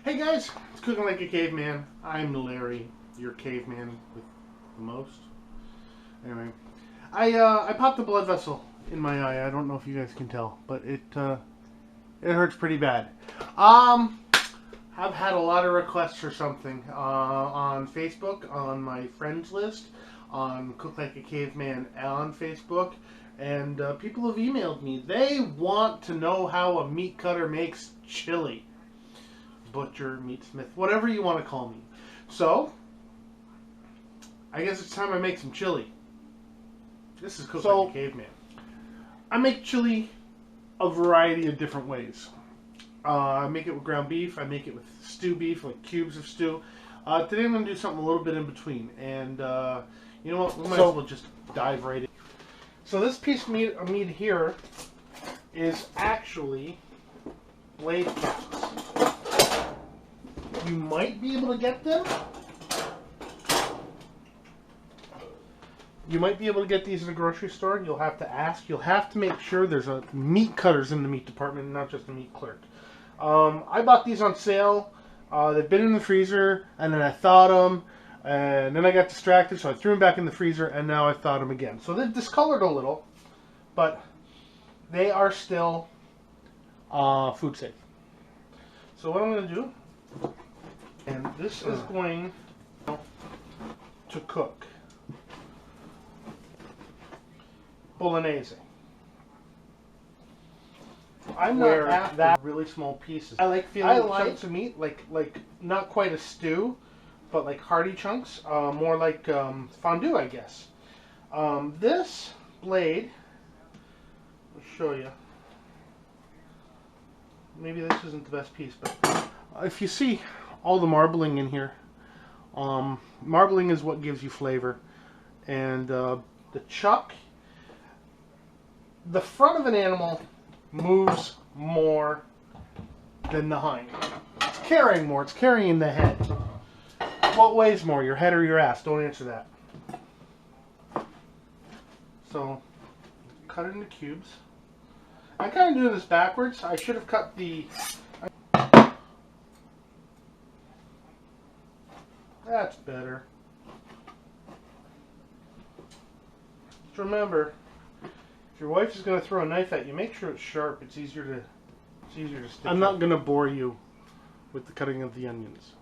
Hey guys, it's Cooking Like a Caveman. I'm Larry, your caveman with the most. Anyway, I popped a blood vessel in my eye. I don't know if you guys can tell, but it hurts pretty bad. I've had a lot of requests for something on Facebook, on my friends list, on Cook Like a Caveman on Facebook, and people have emailed me. They want to know how a meat cutter makes chili. Butcher, meatsmith, whatever you want to call me. So, I guess it's time I make some chili. This is Cook Like a Caveman. I make chili a variety of different ways. I make it with ground beef. I make it with stew beef, like cubes of stew. Today I'm going to do something a little bit in between. And you know what? We might as well just dive right in. So this piece of meat here is actually blade caps. You might be able to get them. You might be able to get these in a grocery store. You'll have to ask. You'll have to make sure there's a meat cutters in the meat department, not just a meat clerk. I bought these on sale. They've been in the freezer, and then I thawed them, and then I got distracted, so I threw them back in the freezer, and now I thawed them again. So they've discolored a little, but they are still food safe. So what I'm going to do, and this is going to cook bolognese. I'm not after that really small pieces. I like feeling chunks of meat, like not quite a stew, but like hearty chunks, more like fondue, I guess. This blade, I'll show you. Maybe this isn't the best piece, but if you see all the marbling in here, marbling is what gives you flavor. And the chuck, the front of an animal moves more than the hind. It's carrying more. It's carrying the head. What weighs more, your head or your ass? Don't answer that. So, cut it into cubes. I'm kind of doing this backwards. I should have cut the... That's better. Just remember, if your wife is going to throw a knife at you, make sure it's sharp. It's easier to stitch. I'm not going to bore you with the cutting of the onions.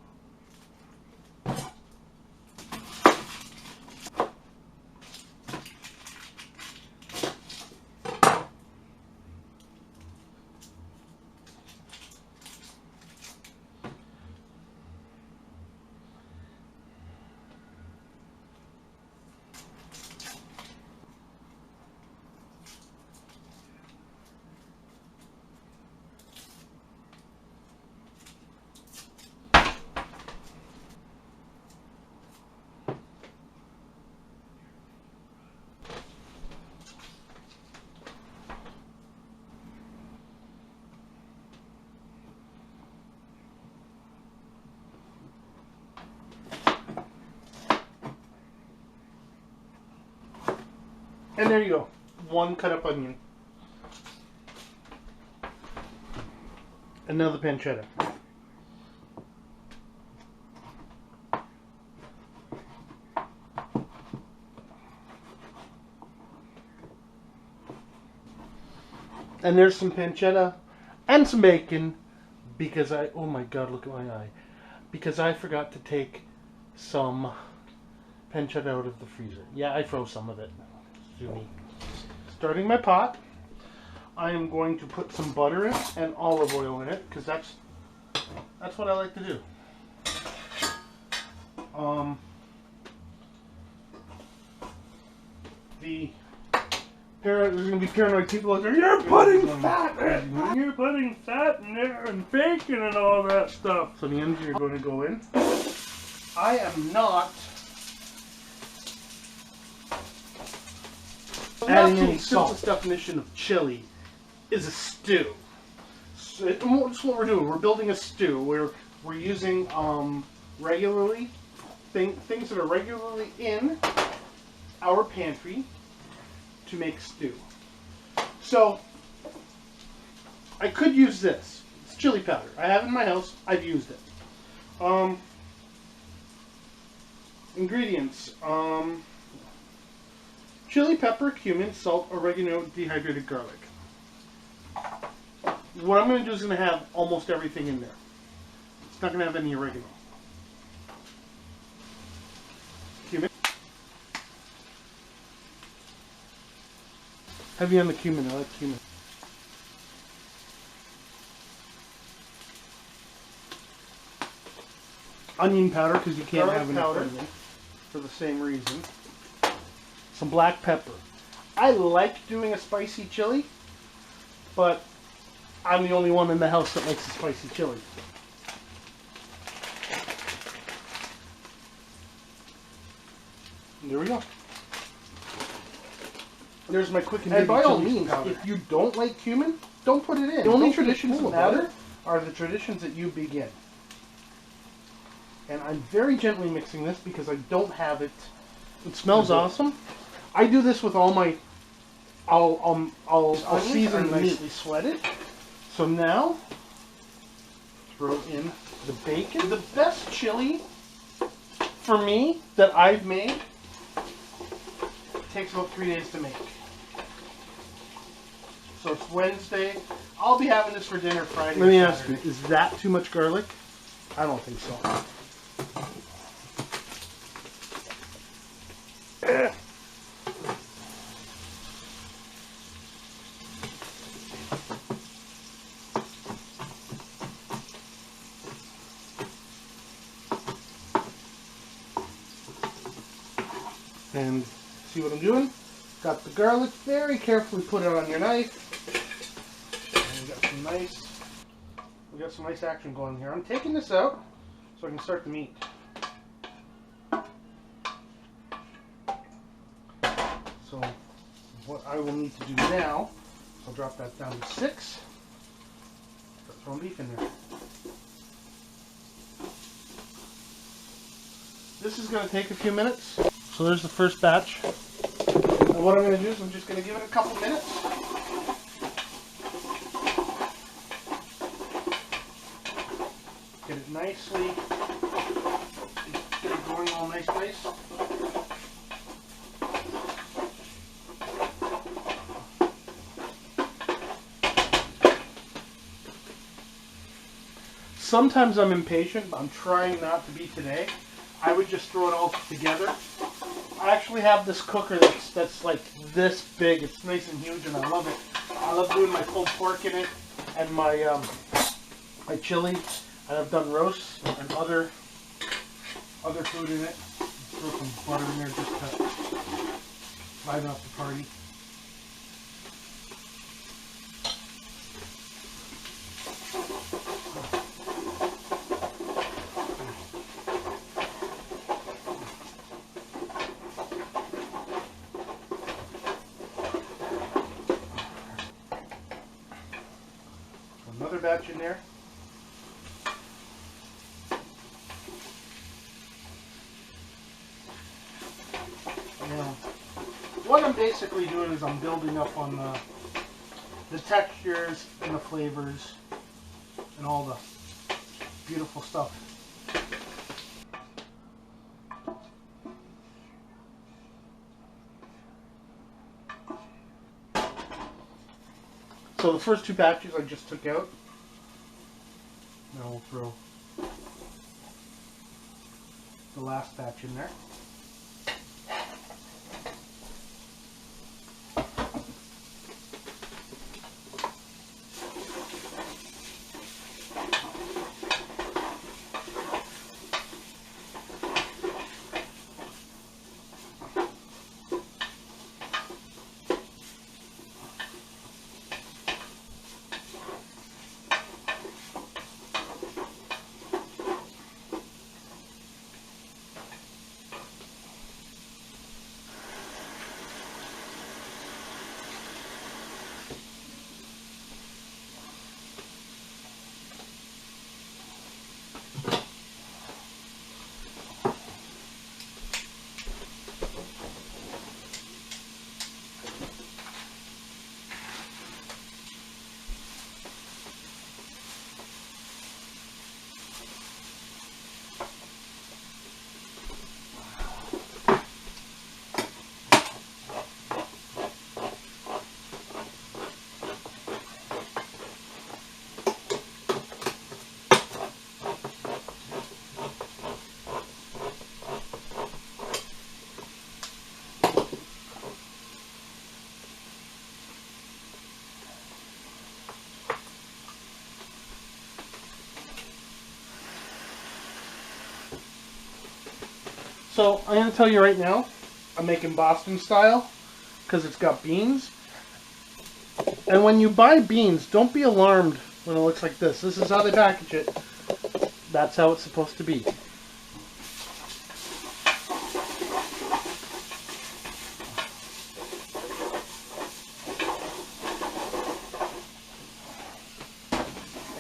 And there you go. One cut up onion. And now the pancetta. And there's some pancetta and some bacon because oh my god, look at my eye. Because I forgot to take some pancetta out of the freezer. Yeah, I froze some of it. Starting my pot, I am going to put some butter in and olive oil in it because that's what I like to do. There's going to be paranoid people out there. You're putting fat in. You're putting fat in there and bacon and all that stuff. So the onions are going to go in. I am not adding any salt. The simplest definition of chili is a stew. So that's what we're doing. We're building a stew. We're using regularly things that are regularly in our pantry to make stew. So I could use this. It's chili powder. I have it in my house. I've used it. Ingredients. Chili, pepper, cumin, salt, oregano, dehydrated garlic. What I'm going to do is going to have almost everything in there. It's not going to have any oregano. Cumin. Heavy on the cumin. I like cumin. Onion powder, because you can't Garlic have enough powder. onion for the same reason. Some black pepper. I like doing a spicy chili, but I'm the only one in the house that likes a spicy chili. And there we go. There's my quick and by all means, powder. If you don't like cumin, don't put it in. The only traditions that matter are the traditions that you begin. And I'm very gently mixing this because I don't have it. It smells awesome. I do this with all my. I'll season nicely sweated. So now, throw in the bacon. The best chili for me that I've made takes about 3 days to make. So it's Wednesday. I'll be having this for dinner Friday. Let me ask you, is that too much garlic? I don't think so. And see what I'm doing? Got the garlic, very carefully put it on your knife. And we got some nice action going here. I'm taking this out so I can start the meat. So what I will need to do now, I'll drop that down to 6. Start throwing beef in there. This is going to take a few minutes. So there's the first batch. And what I'm going to do is I'm just going to give it a couple minutes. Get it nicely, get it going all nice. Sometimes I'm impatient, but I'm trying not to be today. I would just throw it all together. I actually have this cooker that's like this big. It's nice and huge, and I love it. I love doing my pulled pork in it, and my my chili. And I've done roasts and other food in it. Throw some butter in there just to liven up the party. Another batch in there. Now, what I'm basically doing is I'm building up on the textures and the flavors and all the beautiful stuff. So the first 2 batches I just took out. Now we'll throw the last batch in there. So I'm going to tell you right now, I'm making Boston style because it's got beans. And when you buy beans, don't be alarmed when it looks like this. This is how they package it. That's how it's supposed to be.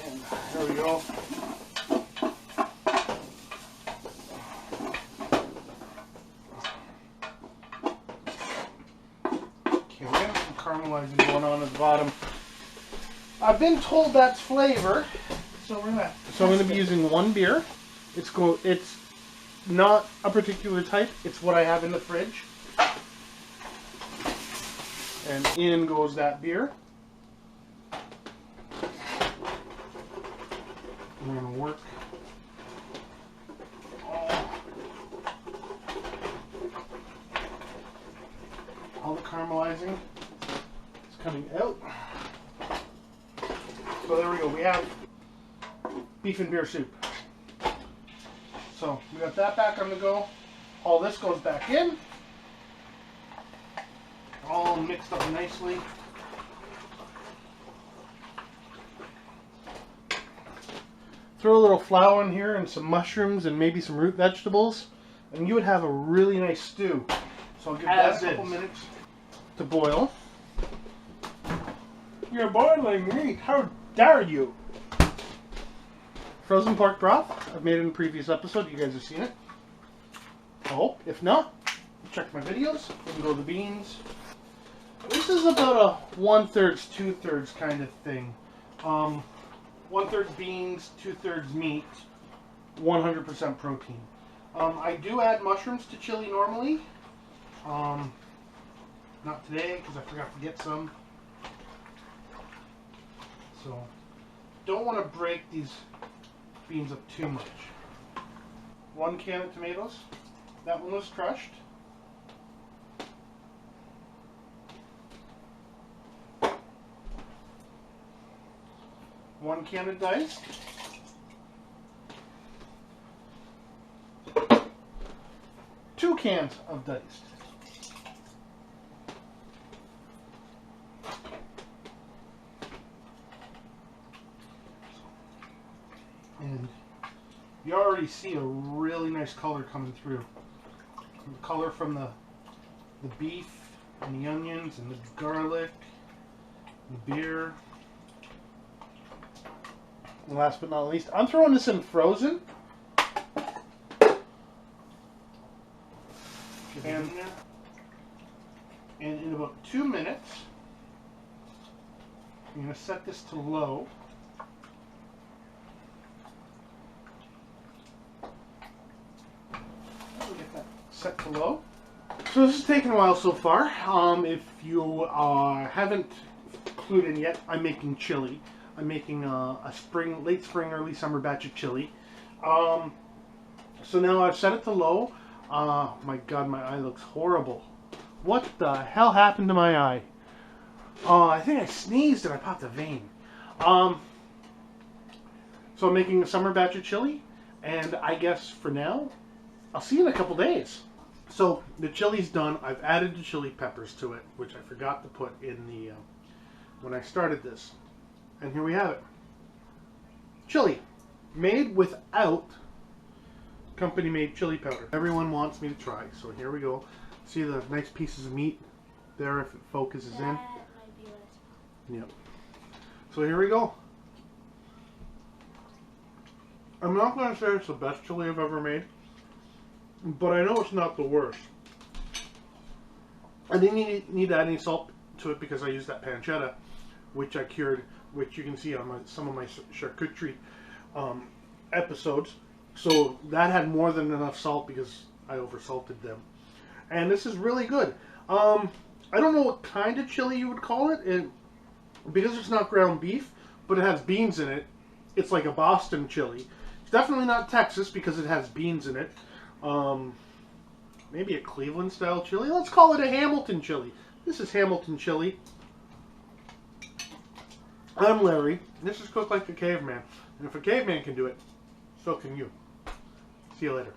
And there we go. Okay, we have some caramelizing going on at the bottom. I've been told that's flavor. So I'm going to be using one beer. It's not a particular type. It's what I have in the fridge. And in goes that beer. We're going to work all the caramelizing is coming out. So there we go. We have beef and beer soup. So we got that back on the go. All this goes back in. All mixed up nicely. Throw a little flour in here and some mushrooms and maybe some root vegetables, and you would have a really nice stew. So I'll give that a couple minutes to boil. You're boiling meat. How dare you? Frozen pork broth. I've made it in a previous episode. You guys have seen it. Oh, if not, check my videos. We can go to the beans. This is about a 1/3, 2/3 kind of thing. 1/3 beans, 2/3 meat, 100% protein. I do add mushrooms to chili normally. Not today because I forgot to get some. So, don't want to break these beans up too much. 1 can of tomatoes. That one was crushed. One can of diced. 2 cans of diced. And you already see a really nice color coming through. The color from the beef and the onions and the garlic, the beer. And last but not least, I'm throwing this in frozen. And in about 2 minutes, I'm going to set this to low. Get that set to low. So this has taken a while so far. If you haven't clued in yet, I'm making chili. I'm making a late spring, early summer batch of chili. So now I've set it to low. My God, my eye looks horrible. What the hell happened to my eye? I think I sneezed and I popped a vein. So I'm making a summer batch of chili, and I guess for now, I'll see you in a couple days. So the chili's done. I've added the chili peppers to it, which I forgot to put in the when I started this. And here we have it. Chili, made without company-made chili powder. Everyone wants me to try, so here we go. See the nice pieces of meat there if it focuses in? Might be what. Yep. So here we go. I'm not going to say it's the best chili I've ever made, but I know it's not the worst. I didn't need to add any salt to it because I used that pancetta, which I cured, which you can see on some of my charcuterie episodes. So that had more than enough salt because I oversalted them. And this is really good. I don't know what kind of chili you would call it, because it's not ground beef, but it has beans in it. It's like a Boston chili. It's definitely not Texas because it has beans in it. Maybe a Cleveland style chili. Let's call it a Hamilton chili. This is Hamilton chili. I'm Larry. This is Cooked Like a Caveman. And if a caveman can do it, so can you. See you later.